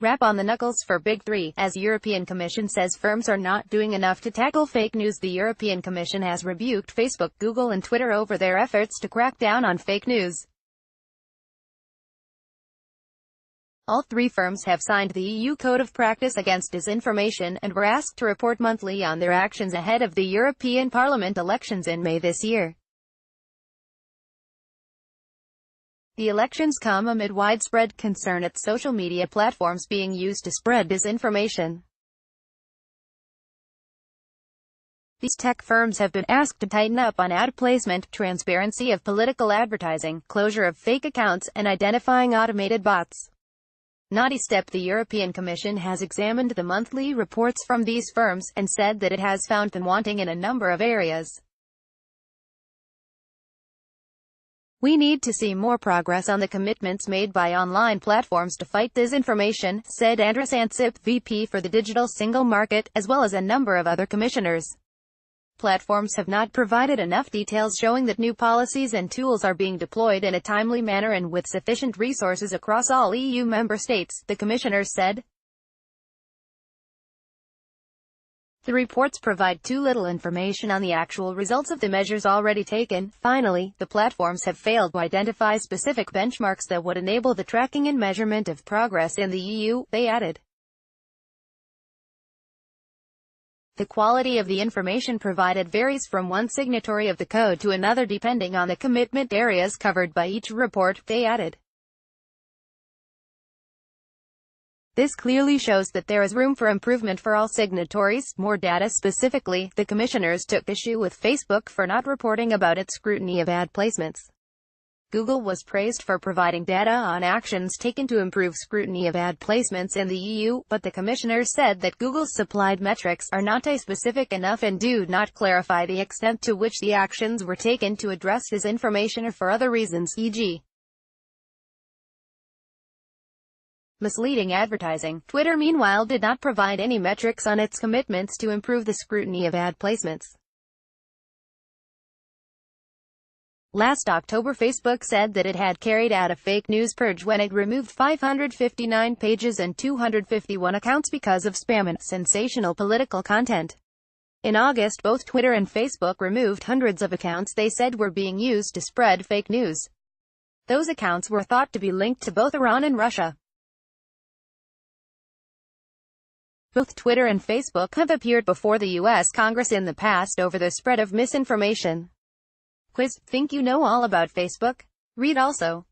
Rap on the knuckles for Big Three, as European Commission says firms are not doing enough to tackle fake news. The European Commission has rebuked Facebook, Google and Twitter over their efforts to crack down on fake news. All three firms have signed the EU Code of Practice against disinformation, and were asked to report monthly on their actions ahead of the European Parliament elections in May this year. The elections come amid widespread concern at social media platforms being used to spread disinformation. These tech firms have been asked to tighten up on ad placement, transparency of political advertising, closure of fake accounts, and identifying automated bots. Naughty step. The European Commission has examined the monthly reports from these firms, and said that it has found them wanting in a number of areas. We need to see more progress on the commitments made by online platforms to fight disinformation, said Andrus Ansip, VP for the Digital Single Market, as well as a number of other commissioners. Platforms have not provided enough details showing that new policies and tools are being deployed in a timely manner and with sufficient resources across all EU member states, the commissioners said. The reports provide too little information on the actual results of the measures already taken. Finally, the platforms have failed to identify specific benchmarks that would enable the tracking and measurement of progress in the EU, they added. The quality of the information provided varies from one signatory of the code to another depending on the commitment areas covered by each report, they added. This clearly shows that there is room for improvement for all signatories. More data. Specifically, the commissioners took issue with Facebook for not reporting about its scrutiny of ad placements. Google was praised for providing data on actions taken to improve scrutiny of ad placements in the EU, but the commissioners said that Google's supplied metrics are not specific enough and do not clarify the extent to which the actions were taken to address disinformation or for other reasons, e.g. misleading advertising. Twitter meanwhile did not provide any metrics on its commitments to improve the scrutiny of ad placements. Last October, Facebook said that it had carried out a fake news purge when it removed 559 pages and 251 accounts because of spam and sensational political content. In August, both Twitter and Facebook removed hundreds of accounts they said were being used to spread fake news. Those accounts were thought to be linked to both Iran and Russia. Both Twitter and Facebook have appeared before the U.S. Congress in the past over the spread of misinformation. Quiz. Think you know all about Facebook? Read also.